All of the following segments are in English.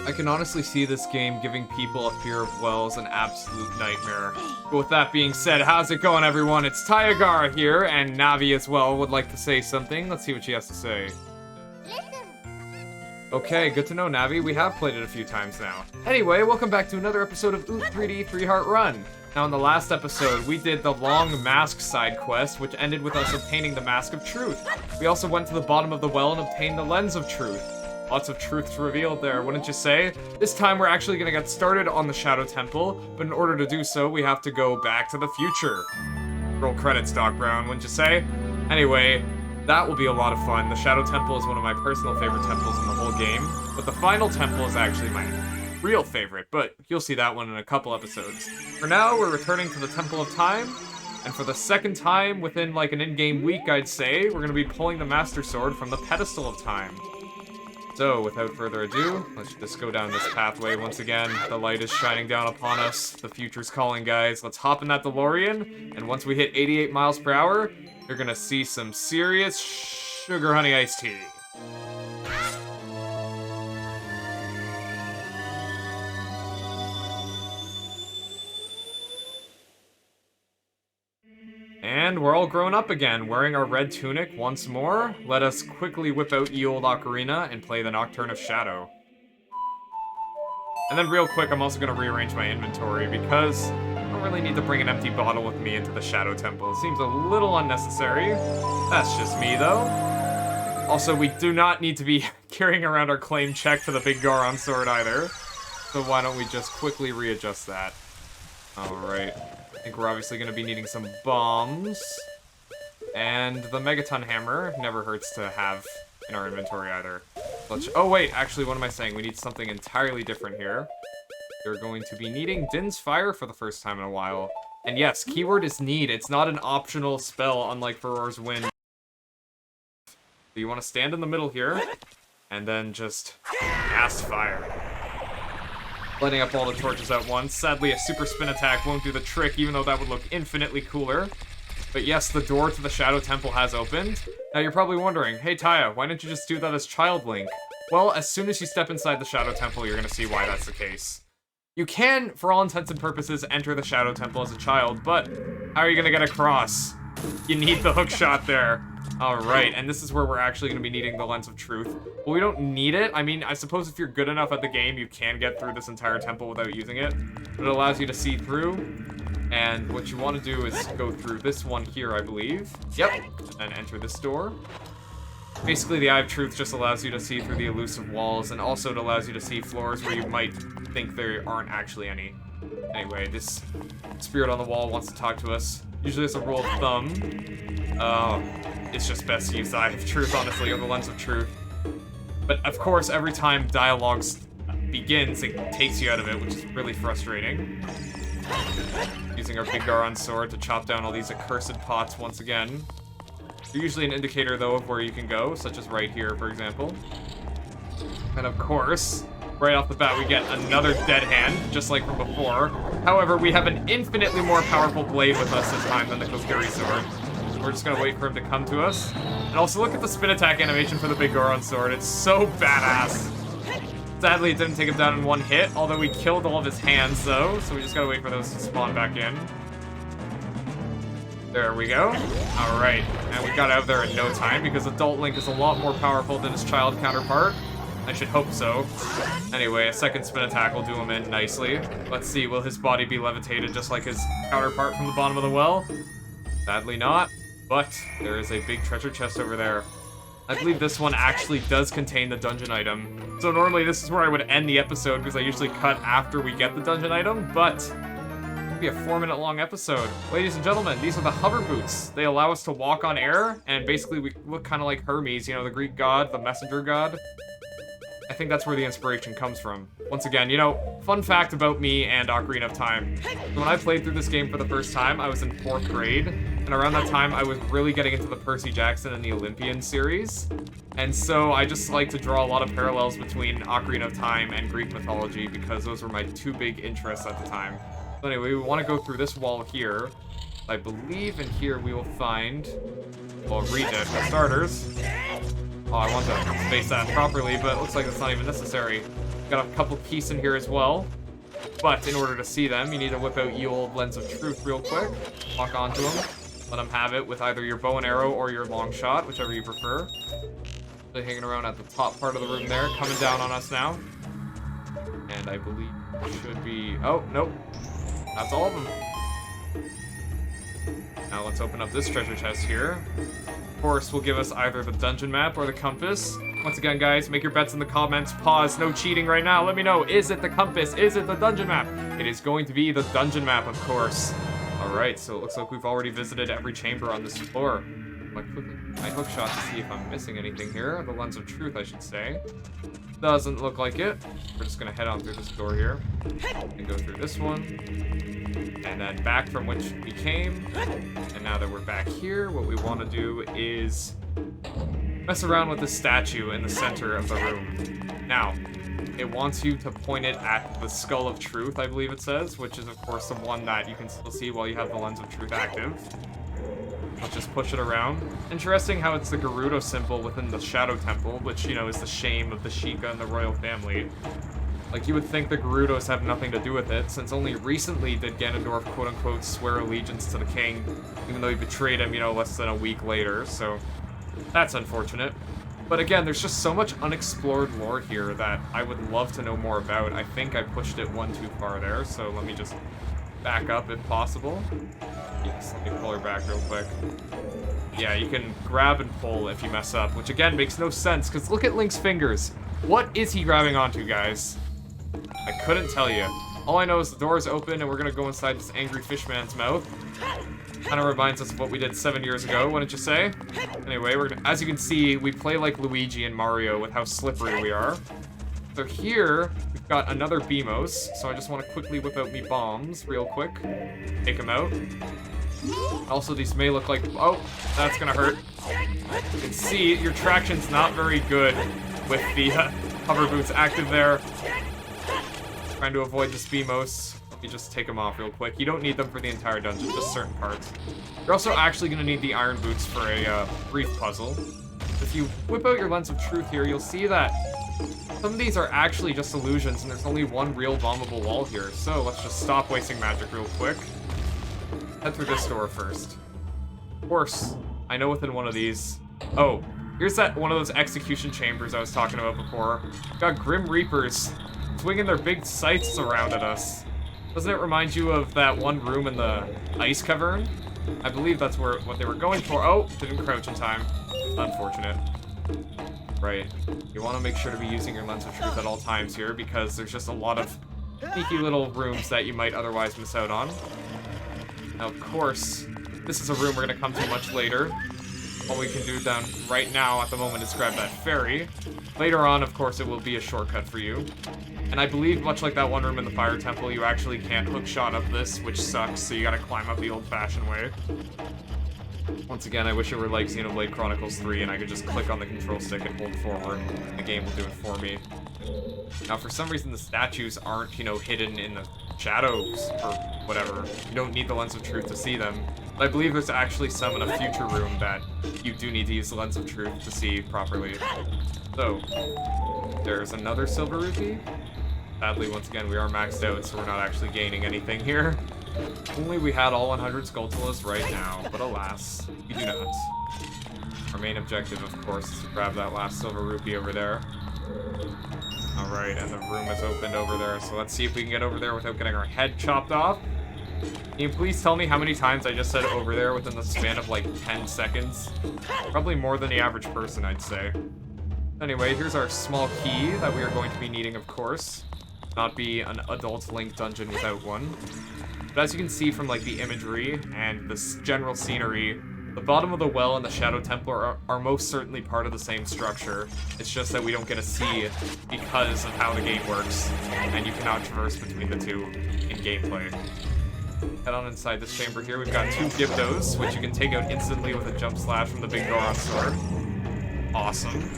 I can honestly see this game giving people a fear of wells an absolute nightmare. But with that being said, how's it going, everyone? It's Tyagara here, and Navi as well would like to say something. Let's see what she has to say. Okay, good to know, Navi. We have played it a few times now. Anyway, welcome back to another episode of Oot 3D 3-Heart Run. Now, in the last episode, we did the long mask side quest, which ended with us obtaining the Mask of Truth. We also went to the bottom of the well and obtained the Lens of Truth. Lots of truths revealed there, wouldn't you say? This time, we're actually gonna get started on the Shadow Temple, but in order to do so, we have to go back to the future. Roll credits, Doc Brown, wouldn't you say? Anyway, that will be a lot of fun. The Shadow Temple is one of my personal favorite temples in the whole game, but the final temple is actually my real favorite, but you'll see that one in a couple episodes. For now, we're returning to the Temple of Time, and for the second time within like an in-game week, I'd say, we're gonna be pulling the Master Sword from the Pedestal of Time. So, without further ado, let's just go down this pathway once again. The light is shining down upon us. The future's calling, guys. Let's hop in that DeLorean, and once we hit 88 miles per hour, you're gonna see some serious sugar honey iced tea. And we're all grown up again, wearing our red tunic once more. Let us quickly whip out ye old Ocarina and play the Nocturne of Shadow. And then real quick, I'm also going to rearrange my inventory because I don't really need to bring an empty bottle with me into the Shadow Temple. It seems a little unnecessary. That's just me, though. Also, we do not need to be carrying around our claim check for the big Goron sword either. So why don't we just quickly readjust that? Alright. I think we're obviously going to be needing some bombs. And the Megaton Hammer never hurts to have in our inventory either. Oh wait, actually, what am I saying? We need something entirely different here. We're going to be needing Din's Fire for the first time in a while. And yes, keyword is need. It's not an optional spell, unlike Farore's Wind. So you want to stand in the middle here, and then just cast fire. Lighting up all the torches at once. Sadly, a super spin attack won't do the trick, even though that would look infinitely cooler. But yes, the door to the Shadow Temple has opened. Now you're probably wondering, hey Taya, why didn't you just do that as Child Link? Well, as soon as you step inside the Shadow Temple, you're gonna see why that's the case. You can, for all intents and purposes, enter the Shadow Temple as a child, but how are you gonna get across? You need the hook shot there. Alright, and this is where we're actually going to be needing the Lens of Truth. Well, we don't need it. I mean, I suppose if you're good enough at the game, you can get through this entire temple without using it. But it allows you to see through. And what you want to do is go through this one here, I believe. Yep. And enter this door. Basically, the Eye of Truth just allows you to see through the elusive walls, and also it allows you to see floors where you might think there aren't actually any. Anyway, this spirit on the wall wants to talk to us. Usually as a rule of thumb. It's just best to use the Eye of Truth, honestly, or the Lens of Truth. But of course, every time dialogue begins, it takes you out of it, which is really frustrating. Using our big Goron sword to chop down all these accursed pots once again. They're usually an indicator, though, of where you can go, such as right here, for example. And of course, right off the bat, we get another dead hand, just like from before. However, we have an infinitely more powerful blade with us this time than the Kokiri sword. We're just gonna wait for him to come to us. And also look at the spin attack animation for the big Goron sword. It's so badass. Sadly, it didn't take him down in one hit, although we killed all of his hands, though. So we just gotta wait for those to spawn back in. There we go. Alright, and we got out of there in no time, because Adult Link is a lot more powerful than his child counterpart. I should hope so. Anyway, a second spin attack will do him in nicely. Let's see, will his body be levitated just like his counterpart from the bottom of the well? Sadly not. But there is a big treasure chest over there. I believe this one actually does contain the dungeon item. So normally this is where I would end the episode because I usually cut after we get the dungeon item, but it'll be a 4-minute long episode. Ladies and gentlemen, these are the hover boots. They allow us to walk on air, and basically we look kind of like Hermes, you know, the Greek god, the messenger god. I think that's where the inspiration comes from. Once again, you know, fun fact about me and Ocarina of Time. When I played through this game for the first time, I was in 4th grade, and around that time I was really getting into the Percy Jackson and the Olympian series. And so I just like to draw a lot of parallels between Ocarina of Time and Greek mythology because those were my 2 big interests at the time. So anyway, we want to go through this wall here. I believe in here we will find, well, Regent for starters. Oh, I want to space that properly, but it looks like it's not even necessary. Got a couple keys in here as well. But in order to see them, you need to whip out ye old Lens of Truth real quick. Lock onto them. Let them have it with either your bow and arrow or your long shot, whichever you prefer. They're hanging around at the top part of the room there, coming down on us now. And I believe it should be... Oh, nope. That's all of them. Now let's open up this treasure chest here. Of course, will give us either the dungeon map or the compass. Once again, guys, make your bets in the comments. Pause, no cheating right now. Let me know, is it the compass? Is it the dungeon map? It is going to be the dungeon map, of course. Alright, so it looks like we've already visited every chamber on this floor. My hook shot to see if I'm missing anything here. The Lens of Truth, I should say. Doesn't look like it. We're just gonna head on through this door here. And go through this one. And then back from which we came. And now that we're back here, what we want to do is mess around with the statue in the center of the room. Now, it wants you to point it at the Skull of Truth, I believe it says, which is, of course, the one that you can still see while you have the Lens of Truth active. Let's just push it around. Interesting how it's the Gerudo symbol within the Shadow Temple, which, you know, is the shame of the Sheikah and the royal family. Like, you would think the Gerudos have nothing to do with it, since only recently did Ganondorf, quote-unquote, swear allegiance to the king, even though he betrayed him, you know, less than a week later, so that's unfortunate. But again, there's just so much unexplored lore here that I would love to know more about. I think I pushed it one too far there, so let me just back up if possible. Yes, let me pull her back real quick. Yeah, you can grab and pull if you mess up, which again makes no sense, because look at Link's fingers. What is he grabbing onto, guys? I couldn't tell you. All I know is the door is open and we're gonna go inside this angry fishman's mouth. Kind of reminds us of what we did 7 years ago, wouldn't you say? Anyway, as you can see, we play like Luigi and Mario with how slippery we are. So here, we've got another Beamos, so I just want to quickly whip out me bombs real quick. Take them out. Also, these may look like... Oh, that's gonna hurt. You can see, your traction's not very good with the hover boots active there. Trying to avoid the Beamos. Let me just take them off real quick. You don't need them for the entire dungeon, just certain parts. You're also actually going to need the iron boots for a brief puzzle. If you whip out your Lens of Truth here, you'll see that some of these are actually just illusions, and there's only one real bombable wall here. So let's just stop wasting magic real quick. Head through this door first. Of course, I know within one of these... Oh, here's that one of those execution chambers I was talking about before. Got Grim Reapers swinging their big scythes around at us. Doesn't it remind you of that one room in the ice cavern? I believe that's what they were going for. Oh, didn't crouch in time. Unfortunate. Right. You want to make sure to be using your Lens of Truth at all times here, because there's just a lot of sneaky little rooms that you might otherwise miss out on. Now, of course, this is a room we're going to come to much later. All we can do down right now at the moment is grab that fairy. Later on, of course, it will be a shortcut for you. And I believe, much like that one room in the Fire Temple, you actually can't hookshot up this, which sucks, so you gotta climb up the old-fashioned way. Once again, I wish it were like Xenoblade Chronicles 3 and I could just click on the control stick and hold forward. The game will do it for me. Now, for some reason, the statues aren't, you know, hidden in the shadows or whatever. You don't need the Lens of Truth to see them. But I believe there's actually some in a future room that you do need to use the Lens of Truth to see properly. So, there's another silver rupee. Sadly, once again, we are maxed out, so we're not actually gaining anything here. Only we had all 100 Skulltulas right now, but alas, we do not. Our main objective, of course, is to grab that last silver rupee over there. Alright, and the room is opened over there, so let's see if we can get over there without getting our head chopped off. Can you please tell me how many times I just said over there within the span of like 10 seconds? Probably more than the average person, I'd say. Anyway, here's our small key that we are going to be needing, of course. Not be an adult Link dungeon without one. But as you can see from like the imagery and this general scenery, the bottom of the well and the Shadow Temple are most certainly part of the same structure. It's just that we don't get to see it because of how the game works, and you cannot traverse between the two in gameplay. Head on inside this chamber here. We've got 2 Gyptos, which you can take out instantly with a jump slash from the big Goron sword. Awesome.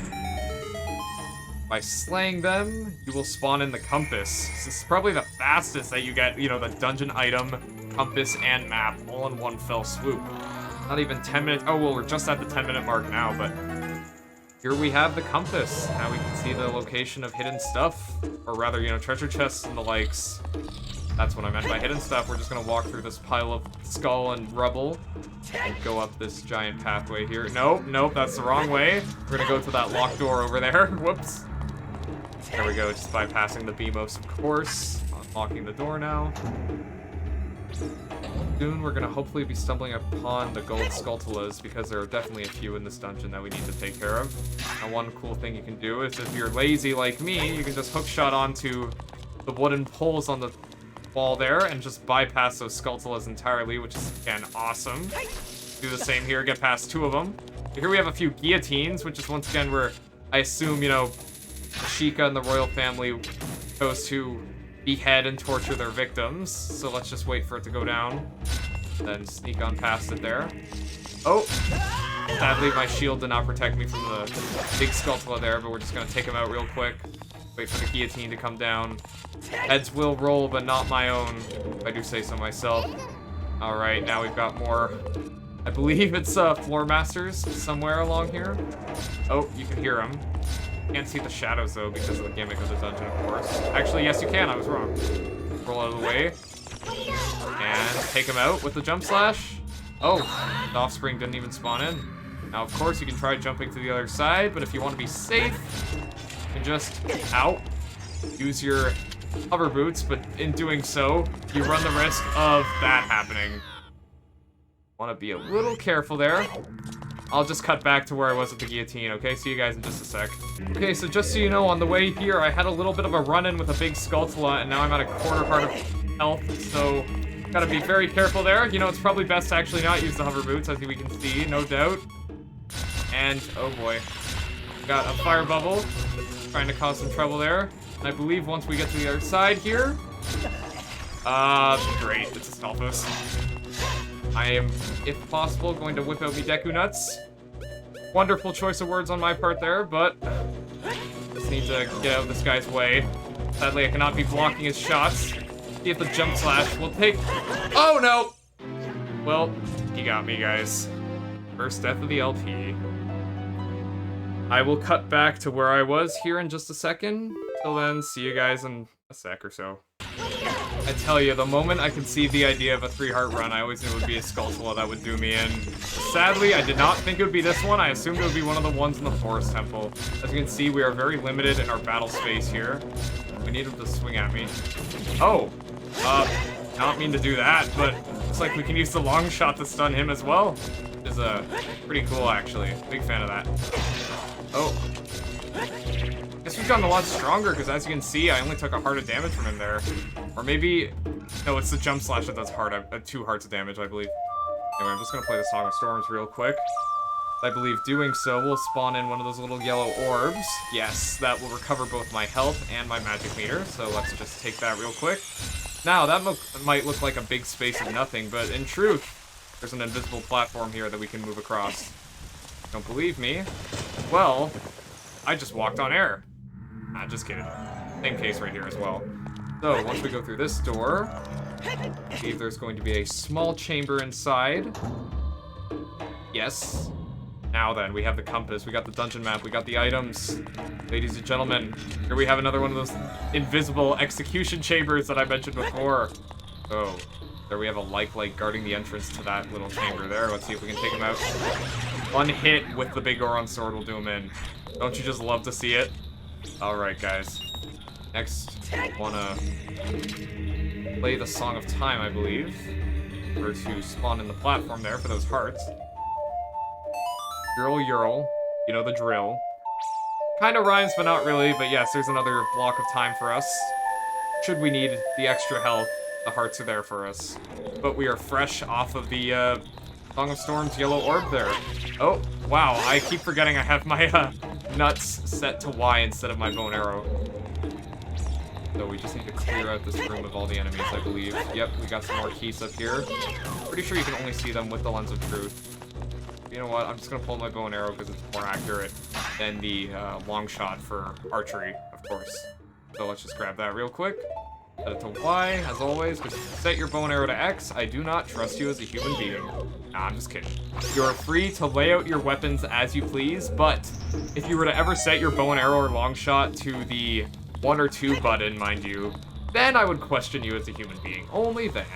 By slaying them, you will spawn in the compass. This is probably the fastest that you get, you know, the dungeon item, compass, and map all in one fell swoop. Not even 10 minutes. Oh, well, we're just at the 10-minute mark now, but here we have the compass. Now we can see the location of hidden stuff. Or rather, you know, treasure chests and the likes. That's what I meant by hidden stuff. We're just gonna walk through this pile of skull and rubble and go up this giant pathway here. Nope, nope, that's the wrong way. We're gonna go to that locked door over there. Whoops. There we go, just bypassing the Beamos, of course. Unlocking the door now. Soon we're gonna hopefully be stumbling upon the gold Skulltulas because there are definitely a few in this dungeon that we need to take care of. And one cool thing you can do is if you're lazy like me, you can just hookshot onto the wooden poles on the wall there and just bypass those Skulltulas entirely, which is, again, awesome. Do the same here, get past 2 of them. Here we have a few guillotines, which is once again where I assume, you know, Sheikah and the royal family chose to behead and torture their victims. So let's just wait for it to go down. Then sneak on past it there. Oh! Sadly, my shield did not protect me from the big Skulltula there, but we're just gonna take him out real quick. Wait for the guillotine to come down. Heads will roll, but not my own, if I do say so myself. Alright, now we've got more. I believe it's floor masters somewhere along here. Oh, you can hear them. Can't see the shadows though because of the gimmick of the dungeon, of course. Actually, yes you can, I was wrong. Roll out of the way. And take him out with the jump slash. Oh, the offspring didn't even spawn in. Now, of course, you can try jumping to the other side, but if you want to be safe, you can just, use your hover boots, but in doing so, you run the risk of that happening. Want to be a little careful there. I'll just cut back to where I was at the guillotine, okay? See you guys in just a sec. Okay, so just so you know, on the way here, I had a little bit of a run-in with a big Skulltula, and now I'm at a quarter heart of health, so gotta be very careful there. You know, it's probably best to actually not use the hover boots, as we can see, no doubt. And, oh boy. Got a fire bubble, trying to cause some trouble there. And I believe once we get to the other side here... great, it's a Stalfos. I am, if possible, going to whip out me Deku Nuts. Wonderful choice of words on my part there, but just need to get out of this guy's way. Sadly, I cannot be blocking his shots. See if the jump slash will take... Oh, no! Well, he got me, guys. First death of the LP. I will cut back to where I was here in just a second. Till then, see you guys in a sec or so. I tell you, the moment I could see the idea of a 3-heart run, I always knew it would be a Skulltula that would do me in. Sadly, I did not think it would be this one. I assumed it would be one of the ones in the Forest Temple. As you can see, we are very limited in our battle space here. We need him to swing at me. Oh! Not mean to do that, but looks like we can use the long shot to stun him as well. Which is, pretty cool, actually. Big fan of that. Oh. Guess we've gotten a lot stronger, because as you can see, I only took a heart of damage from him there. Or maybe... No, it's the jump slash that does 2 hearts of damage, I believe. Anyway, I'm just gonna play the Song of Storms real quick. I believe doing so will spawn in one of those little yellow orbs. Yes, that will recover both my health and my magic meter, so let's just take that real quick. Now, that might look like a big space of nothing, but in truth, there's an invisible platform here that we can move across. Don't believe me? Well, I just walked on air. Nah, just kidding. Same case right here as well. So, once we go through this door, I believe there's going to be a small chamber inside. Yes. Now then, we have the compass, we got the dungeon map, we got the items. Ladies and gentlemen, here we have another one of those invisible execution chambers that I mentioned before. Oh, there we have a light guarding the entrance to that little chamber there. Let's see if we can take him out. One hit with the big Goron sword will do him in. Don't you just love to see it? Alright, guys. Next, I wanna play the Song of Time, I believe. Or to spawn in the platform there for those hearts. Ural Ural, you know the drill. Kinda rhymes, but not really, but yes, there's another block of time for us. Should we need the extra health, the hearts are there for us. But we are fresh off of the Song of Storms yellow orb there. Oh, wow, I keep forgetting I have my nuts set to Y instead of my bow and arrow. So we just need to clear out this room of all the enemies, I believe. Yep, we got some more keys up here. Pretty sure you can only see them with the lens of truth. You know what, I'm just gonna pull my bow and arrow because it's more accurate than the long shot for archery, of course. So let's just grab that real quick. Set it to Y, as always, because set your bow and arrow to X. I do not trust you as a human being. Nah, I'm just kidding. You're free to lay out your weapons as you please, but if you were to ever set your bow and arrow or long shot to the 1 or 2 button, mind you, then I would question you as a human being. Only then.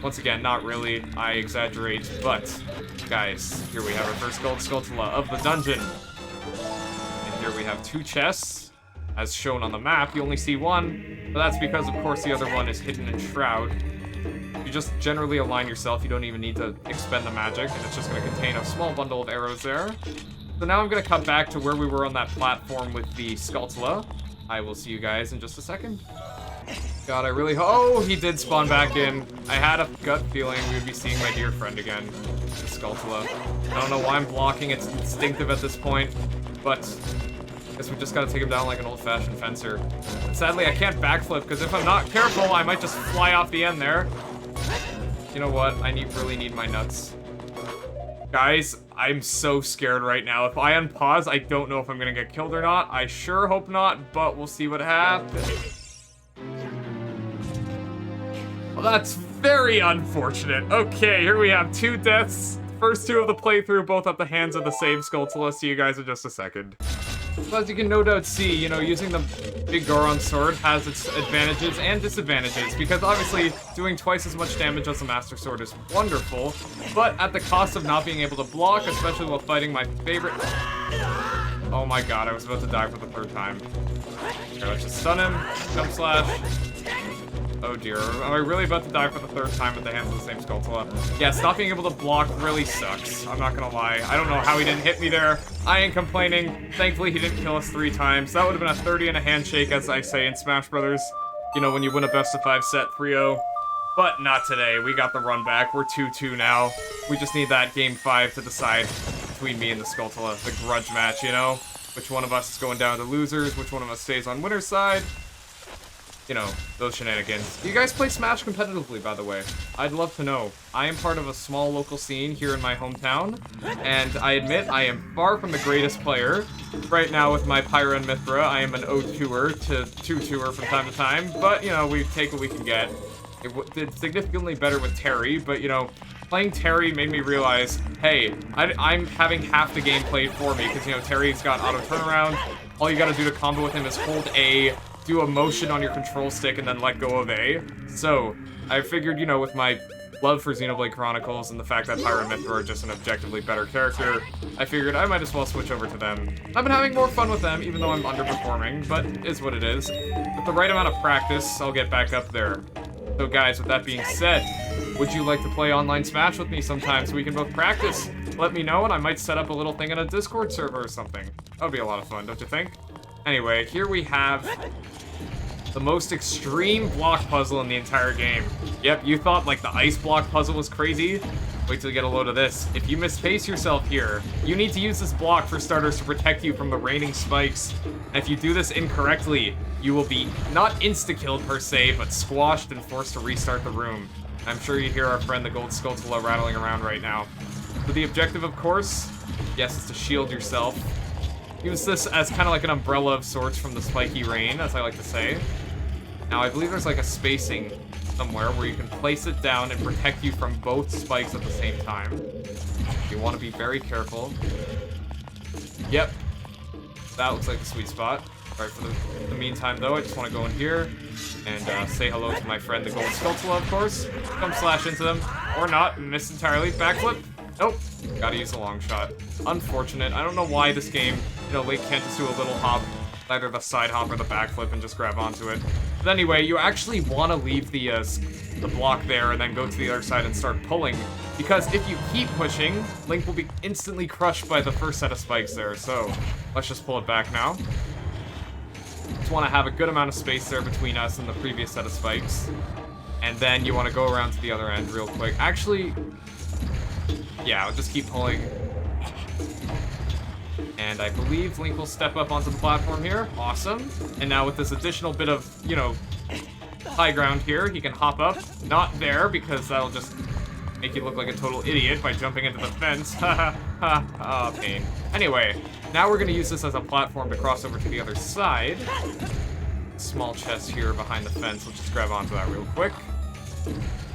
Once again, not really. I exaggerate, but guys, here we have our first gold Skulltula of the dungeon. And here we have 2 chests. As shown on the map, you only see 1, but that's because, of course, the other one is hidden in Shroud. You just generally align yourself, you don't even need to expend the magic, and it's just going to contain a small bundle of arrows there. So now I'm going to cut back to where we were on that platform with the Skulltula. I will see you guys in just a second. God, I really oh, he did spawn back in. I had a gut feeling we would be seeing my dear friend again, the Skulltula. I don't know why I'm blocking, it's instinctive at this point, but I guess we just gotta take him down like an old-fashioned fencer. And sadly, I can't backflip, because if I'm not careful, I might just fly off the end there. You know what? I really need my nuts. Guys, I'm so scared right now. If I unpause, I don't know if I'm gonna get killed or not. I sure hope not, but we'll see what happens. Well, that's very unfortunate. Okay, here we have 2 deaths. First 2 of the playthrough, both at the hands of the same Skulltula. See you guys in just a second. So as you can no doubt see, you know, using the big Goron sword has its advantages and disadvantages, because obviously doing twice as much damage as the Master Sword is wonderful, but at the cost of not being able to block, especially while fighting my favorite... Oh my god, I was about to die for the 3rd time. Here, let's just stun him, jump slash. Oh dear, am I really about to die for the 3rd time at the hands of the same Skulltula? Yes, not being able to block really sucks. I'm not gonna lie. I don't know how he didn't hit me there. I ain't complaining. Thankfully, he didn't kill us 3 times. That would have been a 30 and a handshake, as I say in Smash Brothers. You know, when you win a best-of-5 set 3-0. But not today. We got the run back. We're 2-2 now. We just need that game 5 to decide between me and the Skulltula. The grudge match, you know? Which one of us is going down to losers? Which one of us stays on winner's side? You know, those shenanigans. Do you guys play Smash competitively, by the way? I'd love to know. I am part of a small local scene here in my hometown, and I admit I am far from the greatest player. Right now with my Pyra and Mithra, I am an 0-2er to 2-2er from time to time, but, you know, we take what we can get. It did significantly better with Terry, but, you know, playing Terry made me realize, hey, I'm having half the game played for me, because, you know, Terry's got auto turnaround. All you gotta do to combo with him is hold A, do a motion on your control stick, and then let go of A. So, I figured, you know, with my love for Xenoblade Chronicles and the fact that Pyra and Mithra are just an objectively better character, I figured I might as well switch over to them. I've been having more fun with them, even though I'm underperforming, but it is what it is. With the right amount of practice, I'll get back up there. So guys, with that being said, would you like to play online Smash with me sometime so we can both practice? Let me know, and I might set up a little thing in a Discord server or something. That would be a lot of fun, don't you think? Anyway, here we have the most extreme block puzzle in the entire game. Yep, you thought like the ice block puzzle was crazy? Wait till you get a load of this. If you mispace yourself here, you need to use this block for starters to protect you from the raining spikes. And if you do this incorrectly, you will be not insta-killed per se, but squashed and forced to restart the room. I'm sure you hear our friend the Gold Skulltula rattling around right now. So the objective, of course, yes, is to shield yourself. Use this as kind of like an umbrella of sorts from the spiky rain, as I like to say. Now, I believe there's like a spacing somewhere where you can place it down and protect you from both spikes at the same time. You want to be very careful. Yep. That looks like the sweet spot. Alright, for the meantime, though, I just want to go in here and say hello to my friend, the Gold Skulltula, of course. Come slash into them. Or not. Miss entirely. Backflip. Nope. Gotta use a long shot. Unfortunate. I don't know why this game, you know, Link can't just do a little hop, either the side hop or the backflip, and just grab onto it. But anyway, you actually want to leave the block there and then go to the other side and start pulling, because if you keep pushing, Link will be instantly crushed by the first set of spikes there. So let's just pull it back now. Just want to have a good amount of space there between us and the previous set of spikes. And then you want to go around to the other end real quick. Actually, yeah, I'll just keep pulling. And I believe Link will step up onto the platform here. Awesome. And now with this additional bit of, you know, high ground here, he can hop up. Not there, because that'll just make you look like a total idiot by jumping into the fence. Ha ha ha. Pain. Anyway, now we're going to use this as a platform to cross over to the other side. Small chest here behind the fence. Let's just grab onto that real quick.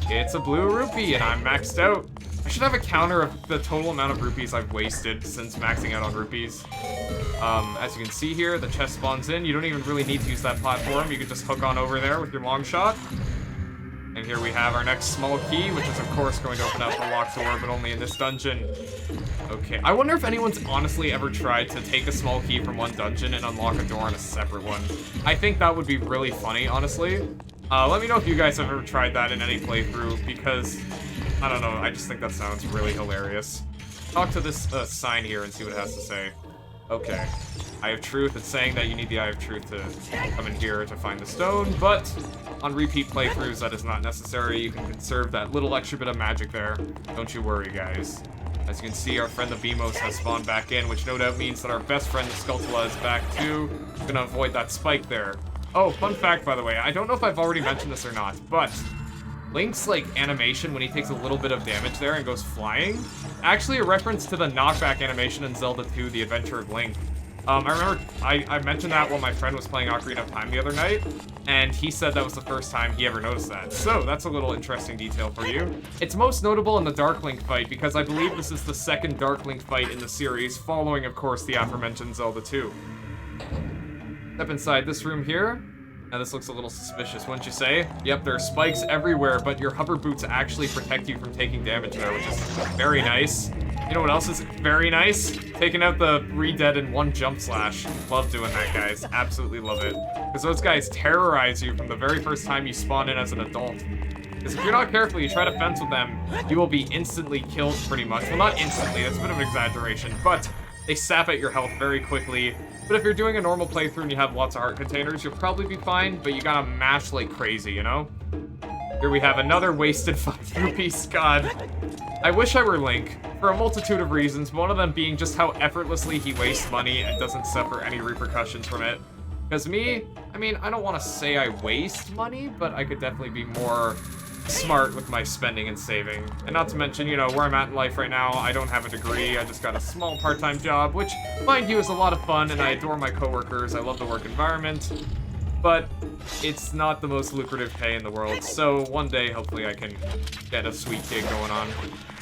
It's a blue rupee, and I'm maxed out. I should have a counter of the total amount of rupees I've wasted since maxing out on rupees. As you can see here, the chest spawns in. You don't even really need to use that platform. You can just hook on over there with your long shot. And here we have our next small key, which is of course going to open up the locked door, but only in this dungeon. Okay, I wonder if anyone's honestly ever tried to take a small key from one dungeon and unlock a door on a separate one. I think that would be really funny, honestly. Let me know if you guys have ever tried that in any playthrough, because, I don't know, I just think that sounds really hilarious. Talk to this sign here and see what it has to say. Okay. Eye of Truth, it's saying that you need the Eye of Truth to come in here to find the stone, but on repeat playthroughs that is not necessary. You can conserve that little extra bit of magic there. Don't you worry, guys. As you can see, our friend the Beamos has spawned back in, which no doubt means that our best friend the Skulltula is back too. Gonna avoid that spike there. Oh, fun fact, by the way, I don't know if I've already mentioned this or not, but Link's, like, animation when he takes a little bit of damage there and goes flying, actually a reference to the knockback animation in Zelda 2, The Adventure of Link. I remember I mentioned that while my friend was playing Ocarina of Time the other night, and he said that was the first time he ever noticed that. So, that's a little interesting detail for you. It's most notable in the Dark Link fight, because I believe this is the second Dark Link fight in the series, following, of course, the aforementioned Zelda 2. Step inside this room here. Now this looks a little suspicious, wouldn't you say? Yep, there are spikes everywhere, but your hover boots actually protect you from taking damage there, which is very nice. You know what else is very nice? Taking out the 3 dead in 1 jump slash. Love doing that, guys. Absolutely love it. Because those guys terrorize you from the very first time you spawn in as an adult. Because if you're not careful, you try to fence with them, you will be instantly killed pretty much. Well, not instantly, that's a bit of an exaggeration, but they sap at your health very quickly. But if you're doing a normal playthrough and you have lots of heart containers, you'll probably be fine, but you gotta mash like crazy, you know? Here we have another wasted 5 rupees. God. I wish I were Link, for a multitude of reasons, one of them being just how effortlessly he wastes money and doesn't suffer any repercussions from it. Because me, I mean, I don't want to say I waste money, but I could definitely be more smart with my spending and saving. And not to mention, you know, where I'm at in life right now, I don't have a degree, I just got a small part-time job, which, mind you, is a lot of fun, and I adore my coworkers, I love the work environment, but it's not the most lucrative pay in the world, so one day, hopefully, I can get a sweet gig going on.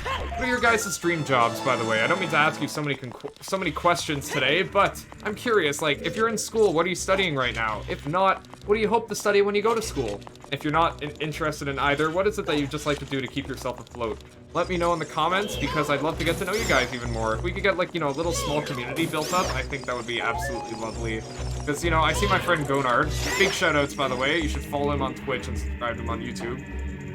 What are your guys' dream jobs, by the way? I don't mean to ask you so many questions today, but I'm curious, like, if you're in school, what are you studying right now? If not, what do you hope to study when you go to school? If you're not interested in either, what is it that you just like to do to keep yourself afloat? Let me know in the comments, because I'd love to get to know you guys even more. If we could get, like, you know, a little small community built up, I think that would be absolutely lovely. Because, you know, I see my friend Gonard. Big shoutouts, by the way. You should follow him on Twitch and subscribe to him on YouTube.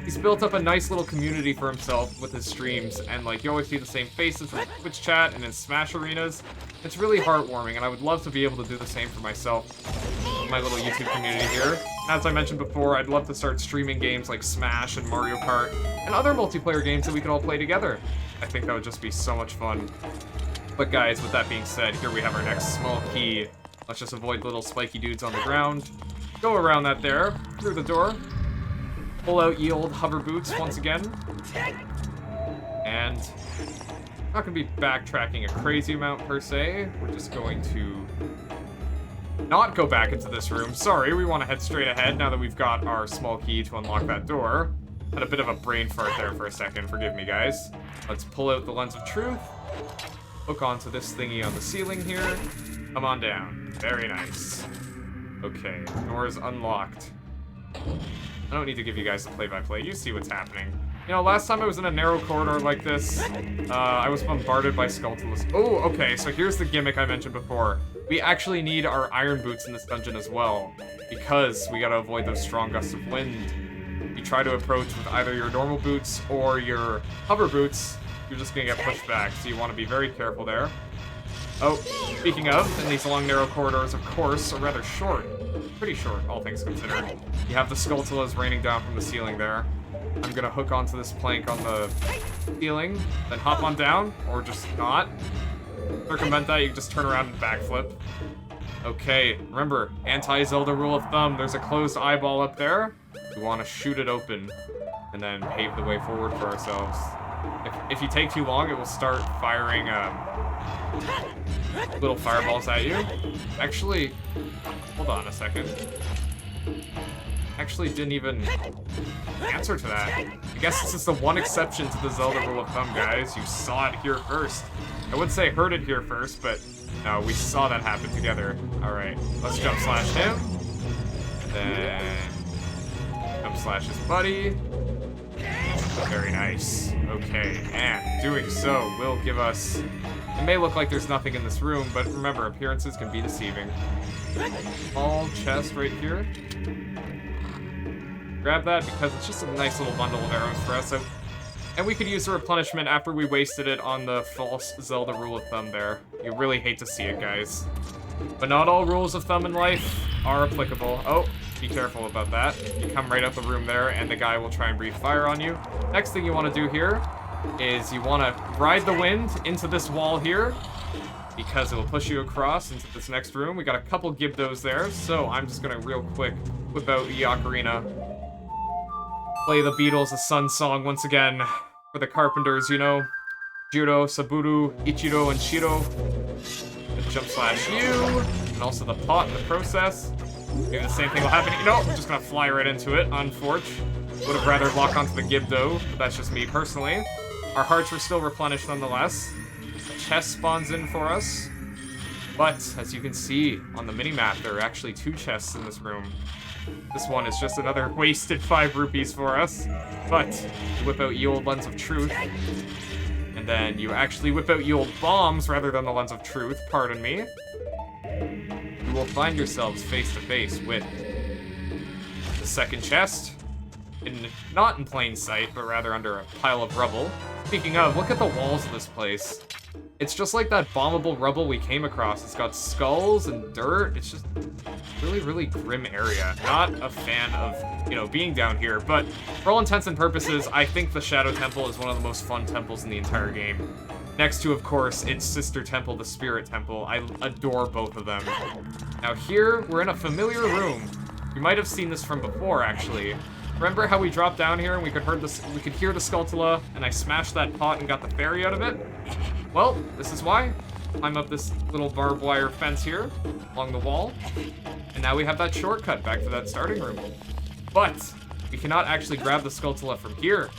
He's built up a nice little community for himself with his streams, and, like, you always see the same faces in Twitch chat and in Smash arenas. It's really heartwarming, and I would love to be able to do the same for myself. My little YouTube community here. As I mentioned before, I'd love to start streaming games like Smash and Mario Kart and other multiplayer games that we can all play together. I think that would just be so much fun. But guys, with that being said, here we have our next small key. Let's just avoid little spiky dudes on the ground. Go around that there, through the door. Pull out ye old hover boots once again. And I'm not going to be backtracking a crazy amount per se. We're just going to not go back into this room. Sorry, we want to head straight ahead now that we've got our small key to unlock that door. Had a bit of a brain fart there for a second, forgive me guys. Let's pull out the lens of truth. Hook onto this thingy on the ceiling here. Come on down. Very nice. Okay, door is unlocked. I don't need to give you guys the play-by-play, you see what's happening. You know, last time I was in a narrow corridor like this, I was bombarded by Skulltulas. Oh, okay, so here's the gimmick I mentioned before. We actually need our iron boots in this dungeon as well, because we gotta avoid those strong gusts of wind. If you try to approach with either your normal boots or your hover boots, you're just gonna get pushed back, so you want to be very careful there. Oh, speaking of, in these long, narrow corridors, of course, are rather short. Pretty short, all things considered. You have the Skulltulas raining down from the ceiling there. I'm gonna hook onto this plank on the ceiling, then hop on down, or just not. Circumvent that, you can just turn around and backflip. Okay, remember, anti-Zelda rule of thumb, there's a closed eyeball up there. We want to shoot it open, and then pave the way forward for ourselves. If you take too long, it will start firing little fireballs at you. Actually, hold on a second. actually didn't even answer to that. I guess this is the one exception to the Zelda rule of thumb, guys. You saw it here first. I would say heard it here first, but no, we saw that happen together. Alright, let's jump slash him. And then jump slash his buddy. Very nice. Okay, and doing so will give us... It may look like there's nothing in this room, but remember, appearances can be deceiving. Small chest right here. Grab that because it's just a nice little bundle of arrows for us. And we could use the replenishment after we wasted it on the false Zelda rule of thumb there. You really hate to see it, guys. But not all rules of thumb in life are applicable. Oh, be careful about that. You come right out the room there, and the guy will try and breathe fire on you. Next thing you want to do here is you want to ride the wind into this wall here, because it will push you across into this next room. We got a couple Gibdos there, so I'm just going to real quick whip out the Ocarina. Play the Beatles' A Sun Song once again for the Carpenters, you know. Jiro, Saburo, Ichiro, and Shiro. Jump slash you, and also the pot in the process. Maybe the same thing will happen. No, I'm just gonna fly right into it, unfortunately. Would have rather lock onto the Gibdo, but that's just me personally. Our hearts were still replenished nonetheless. A chest spawns in for us. But, as you can see on the mini-map, there are actually 2 chests in this room. This one is just another wasted 5 rupees for us. But, you whip out ye old Lens of Truth. And then you actually whip out ye old bombs rather than the Lens of Truth, pardon me. You will find yourselves face to face with the second chest. Not in plain sight, but rather under a pile of rubble. Speaking of, look at the walls of this place. It's just like that bombable rubble we came across. It's got skulls and dirt. It's just really, really grim area. Not a fan of, you know, being down here, but for all intents and purposes, I think the Shadow Temple is one of the most fun temples in the entire game. Next to, of course, its sister temple, the Spirit Temple. I adore both of them. Now here, we're in a familiar room. You might have seen this from before, actually. Remember how we dropped down here and we could hear the Skulltula, and I smashed that pot and got the fairy out of it? Well, this is why. Climb up this little barbed wire fence here, along the wall, and now we have that shortcut back to that starting room. But, we cannot actually grab the Skulltula from here.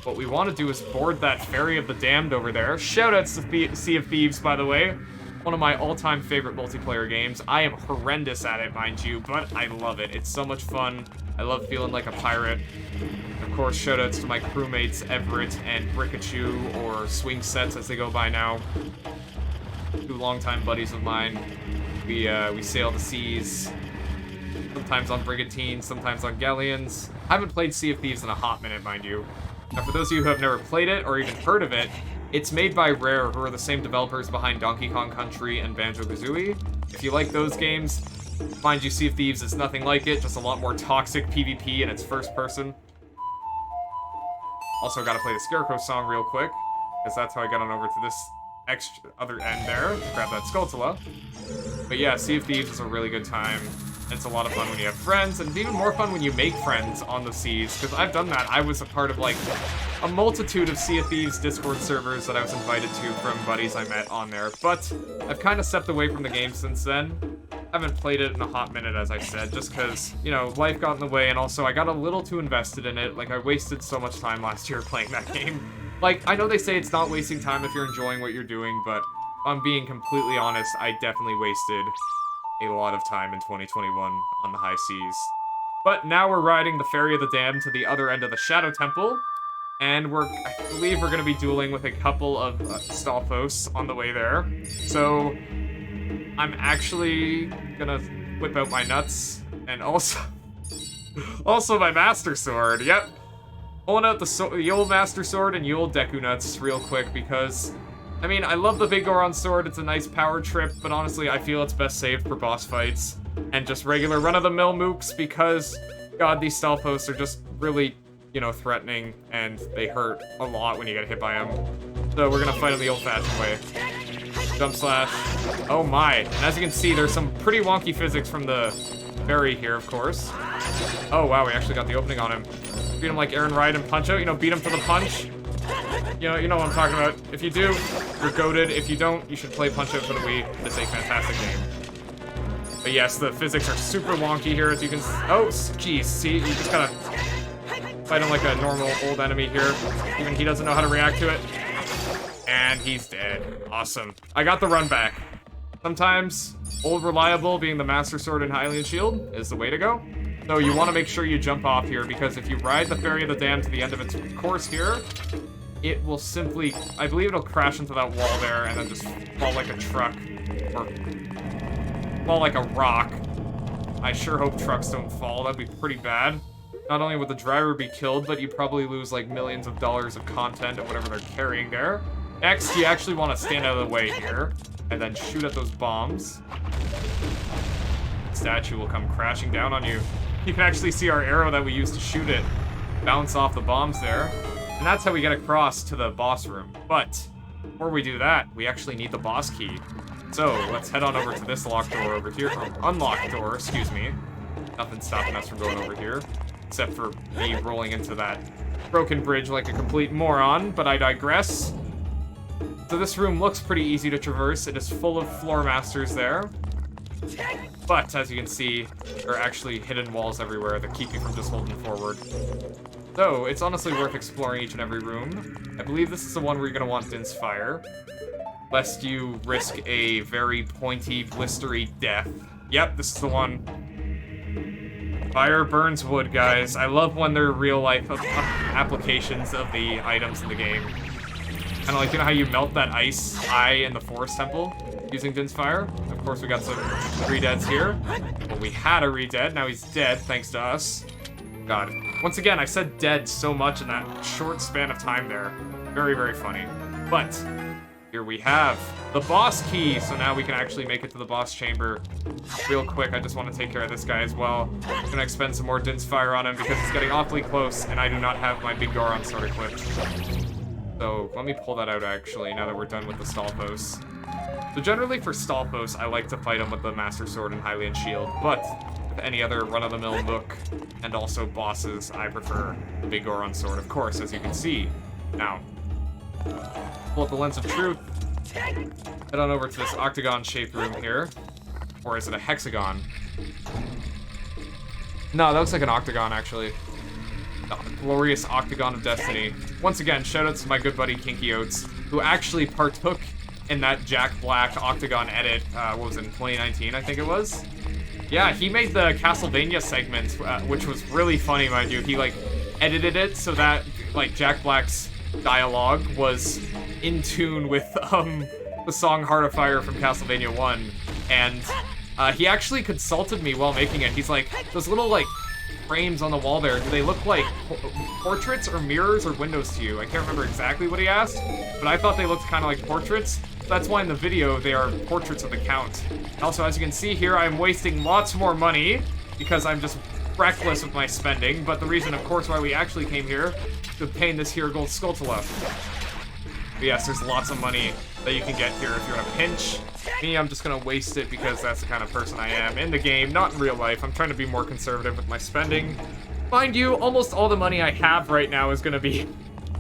What we want to do is board that Fairy of the Damned over there. Shoutouts to Sea of Thieves, by the way. One of my all-time favorite multiplayer games. I am horrendous at it, mind you, but I love it. It's so much fun. I love feeling like a pirate. Of course, shoutouts to my crewmates Everett and Brickachu, or Swing Sets as they go by now. 2 longtime buddies of mine. We sail the seas, sometimes on brigantines, sometimes on galleons. I haven't played Sea of Thieves in a hot minute, mind you. Now, for those of you who have never played it or even heard of it, it's made by Rare, who are the same developers behind Donkey Kong Country and Banjo-Kazooie. If you like those games, mind you, Sea of Thieves is nothing like it, just a lot more toxic PvP in its first person. Also gotta play the Scarecrow song real quick, because that's how I got on over to this other end there, to grab that Skulltula. But yeah, Sea of Thieves is a really good time. It's a lot of fun when you have friends, and it's even more fun when you make friends on the seas, because I've done that. I was a part of, like, a multitude of Sea of Thieves Discord servers that I was invited to from buddies I met on there, but I've kind of stepped away from the game since then. I haven't played it in a hot minute, as I said, just because, you know, life got in the way, and also I got a little too invested in it. Like, I wasted so much time last year playing that game. Like, I know they say it's not wasting time if you're enjoying what you're doing, but if I'm being completely honest, I definitely wasted a lot of time in 2021 on the high seas. But now we're riding the Fairy of the Damned to the other end of the Shadow Temple, and I believe we're going to be dueling with a couple of Stalfos on the way there. So I'm actually gonna whip out my nuts, and also my Master Sword. Yep, pulling out the old Master Sword and the old Deku Nuts real quick, because I mean, I love the Big Goron Sword, it's a nice power trip, but honestly, I feel it's best saved for boss fights, and just regular run-of-the-mill mooks, because, God, these Stalfos are just really, you know, threatening, and they hurt a lot when you get hit by them. So we're gonna fight them the old-fashioned way. Jump slash. Oh my. And as you can see, there's some pretty wonky physics from the berry here, of course. Oh wow, we actually got the opening on him. Beat him like Aaron Wright and Punch-Out, you know, beat him for the punch. You know what I'm talking about. If you do, you're goated. If you don't, you should play Punch-Out for the Wii. It's a fantastic game. But But yes, the physics are super wonky here, as you can... Oh, jeez, see? You just gotta fight him like a normal old enemy here. Even he doesn't know how to react to it. And he's dead. Awesome. I got the run back. Sometimes, old reliable being the Master Sword and Hylian Shield is the way to go. So you want to make sure you jump off here, because if you ride the Fairy of the Dam to the end of its course here, it will simply... I believe it'll crash into that wall there and then just fall like a truck. Or fall like a rock. I sure hope trucks don't fall. That'd be pretty bad. Not only would the driver be killed, but you probably lose like millions of dollars of content or whatever they're carrying there. Next, you actually want to stand out of the way here and then shoot at those bombs. The statue will come crashing down on you. You can actually see our arrow that we used to shoot it bounce off the bombs there. And that's how we get across to the boss room. But before we do that, we actually need the boss key. So let's head on over to this locked door over here. Or unlocked door, excuse me. Nothing's stopping us from going over here, except for me rolling into that broken bridge like a complete moron, but I digress. So this room looks pretty easy to traverse. It is full of floor masters there. But, as you can see, there are actually hidden walls everywhere that keep you from just holding forward. So, it's honestly worth exploring each and every room. I believe this is the one where you're going to want Din's Fire, lest you risk a very pointy, blistery death. Yep, this is the one. Fire burns wood, guys. I love when they're real-life applications of the items in the game. Kind of like, you know how you melt that ice eye in the Forest Temple using Din's Fire? Of course, we got some re-deads here. Well, we had a re-dead. Now he's dead, thanks to us. God. Once again, I said dead so much in that short span of time there. Very, very funny. But here we have the boss key. So now we can actually make it to the boss chamber real quick. I just want to take care of this guy as well. I'm gonna expend some more Din's Fire on him because it's getting awfully close, and I do not have my big Goron sword equipped. So let me pull that out actually, now that we're done with the Stalfos. So generally for Stalfos, I like to fight him with the Master Sword and Hylian Shield, but with any other run-of-the-mill look, and also bosses, I prefer the Big Goron Sword, of course, as you can see. Now, pull up the Lens of Truth, head on over to this octagon-shaped room here. Or is it a hexagon? No, that looks like an octagon, actually. The glorious Octagon of Destiny. Once again, shoutouts to my good buddy KinkyOats, who actually partook in that Jack Black Octagon edit, what was it, in 2019, I think it was? Yeah, he made the Castlevania segment, which was really funny, mind you. He, like, edited it so that, like, Jack Black's dialogue was in tune with, the song Heart of Fire from Castlevania 1. And, he actually consulted me while making it. He's like, those little, like, frames on the wall there, do they look like portraits or mirrors or windows to you? I can't remember exactly what he asked, but I thought they looked kind of like portraits. That's why in the video they are portraits of the Count. Also, as you can see here, I'm wasting lots more money because I'm just reckless with my spending, but the reason, of course, why we actually came here to obtain this here gold Skulltula. But yes, there's lots of money that you can get here if you're in a pinch. Me, I'm just gonna waste it because that's the kind of person I am in the game, not in real life. I'm trying to be more conservative with my spending. Mind you, almost all the money I have right now is gonna be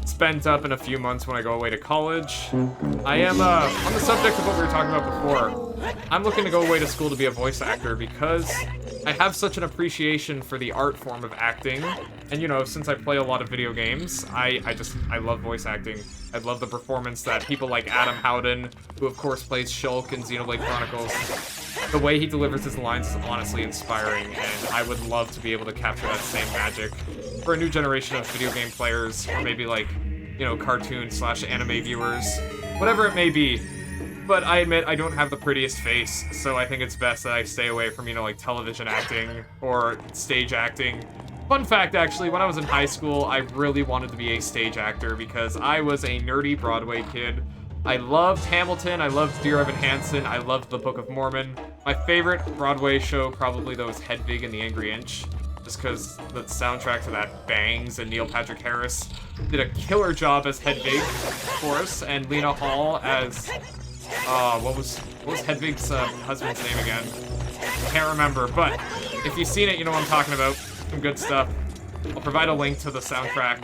spent up in a few months when I go away to college. I am, on the subject of what we were talking about before, I'm looking to go away to school to be a voice actor because I have such an appreciation for the art form of acting. And, you know, since I play a lot of video games, I love voice acting. I love the performance that people like Adam Howden, who of course plays Shulk in Xenoblade Chronicles, the way he delivers his lines is honestly inspiring, and I would love to be able to capture that same magic for a new generation of video game players, or maybe like, you know, cartoon/anime viewers, whatever it may be. But I admit I don't have the prettiest face, so I think it's best that I stay away from, you know, like television acting or stage acting. Fun fact, actually, when I was in high school, I really wanted to be a stage actor because I was a nerdy Broadway kid. I loved Hamilton, I loved Dear Evan Hansen, I loved The Book of Mormon. My favorite Broadway show probably though is Hedwig and the Angry Inch, just because the soundtrack to that bangs, and Neil Patrick Harris did a killer job as Hedwig, of course, and Lena Hall as, what was Hedwig's husband's name again? Can't remember, but if you've seen it, you know what I'm talking about. Some good stuff. I'll provide a link to the soundtrack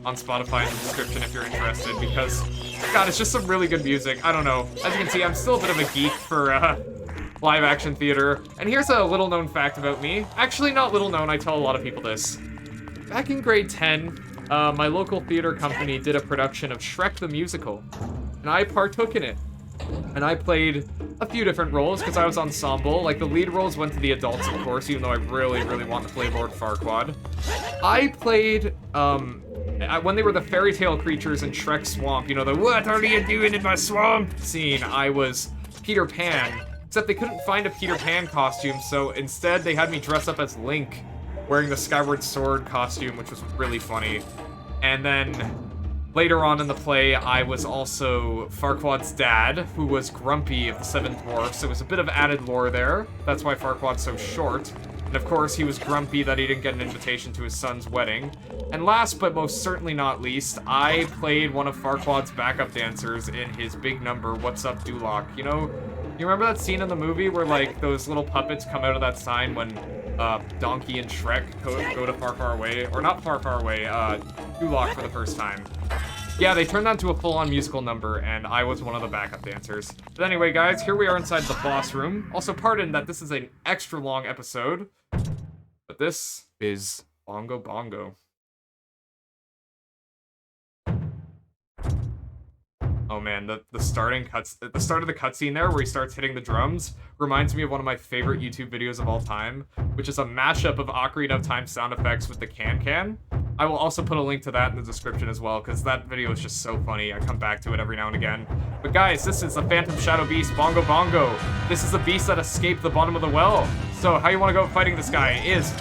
on Spotify in the description if you're interested, because, God, it's just some really good music. I don't know. As you can see, I'm still a bit of a geek for live action theater. And here's a little known fact about me. Actually, not little known, I tell a lot of people this. Back in grade 10, my local theater company did a production of Shrek the Musical, and I partook in it. And I played a few different roles, because I was ensemble. Like, the lead roles went to the adults, of course, even though I really, really want to play Lord Farquaad. I played, when they were the fairy tale creatures in Shrek Swamp, you know, the "What are you doing in my swamp?" scene, I was Peter Pan. Except they couldn't find a Peter Pan costume, so instead they had me dress up as Link, wearing the Skyward Sword costume, which was really funny. And then later on in the play, I was also Farquaad's dad, who was Grumpy of the Seven Dwarfs. There was a bit of added lore there. That's why Farquaad's so short. And of course, he was grumpy that he didn't get an invitation to his son's wedding. And last but most certainly not least, I played one of Farquaad's backup dancers in his big number, What's Up, Duloc. You know, you remember that scene in the movie where, like, those little puppets come out of that sign when Donkey and Shrek go to Far, Far Away? Or not Far, Far Away, Duloc for the first time. Yeah, they turned that into a full-on musical number, and I was one of the backup dancers. But anyway, guys, here we are inside the boss room. Also, pardon that this is an extra long episode, but this is Bongo Bongo. Oh man, the start of the cutscene there, where he starts hitting the drums, reminds me of one of my favorite YouTube videos of all time, which is a mashup of Ocarina of Time sound effects with the can-can. I will also put a link to that in the description as well, because that video is just so funny. I come back to it every now and again. But guys, this is the Phantom Shadow Beast, Bongo Bongo. This is the beast that escaped the bottom of the well. So how you want to go fighting this guy is,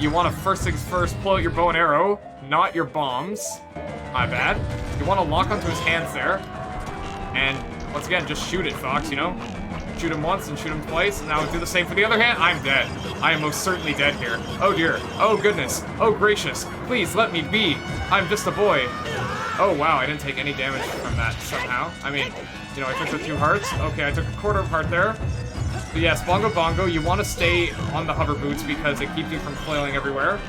you want to first things first, pull out your bow and arrow, not your bombs. My bad. You want to lock onto his hands there. And once again, just shoot it, Fox, you know? Shoot him once and shoot him twice, and now do the same for the other hand. I'm dead. I am most certainly dead here. Oh dear. Oh goodness. Oh gracious. Please let me be. I'm just a boy. Oh wow, I didn't take any damage from that somehow. I mean, you know, I took the 2 hearts. Okay, I took a quarter of heart there. But yes, Bongo Bongo, you want to stay on the hover boots because it keeps you from flailing everywhere.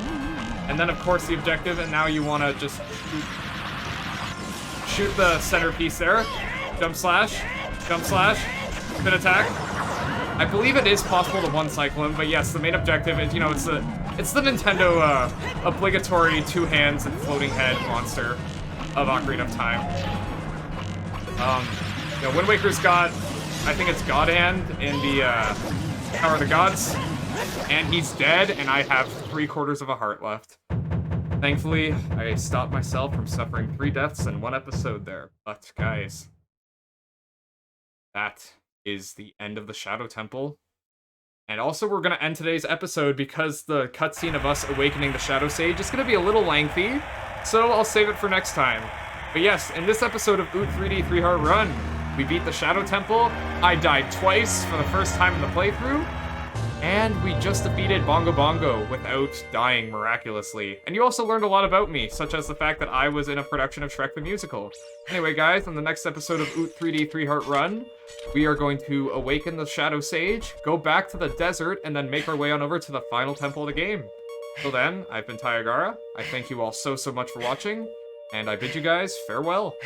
And then of course the objective, and now you want to just shoot the centerpiece there. Jump slash, spin attack. I believe it is possible to one-cycle him, but yes, the main objective is, you know, it's the Nintendo obligatory 2 hands and floating head monster of Ocarina of Time. You know, Wind Waker's got, I think it's God Hand in the Tower of the Gods, and he's dead, and I have 3/4 of a heart left. Thankfully, I stopped myself from suffering 3 deaths in 1 episode there. But guys, that is the end of the Shadow Temple. And also, we're going to end today's episode because the cutscene of us awakening the Shadow Sage is going to be a little lengthy, so I'll save it for next time. But yes, in this episode of OOT 3D 3-Heart Run, we beat the Shadow Temple, I died twice for the first time in the playthrough, and we just defeated Bongo Bongo without dying miraculously. And you also learned a lot about me, such as the fact that I was in a production of Shrek the Musical. Anyway, guys, on the next episode of OOT 3D 3-Heart Run, we are going to awaken the Shadow Sage, go back to the desert, and then make our way on over to the final temple of the game. Till then, I've been Tyagara. I thank you all so much for watching, and I bid you guys farewell.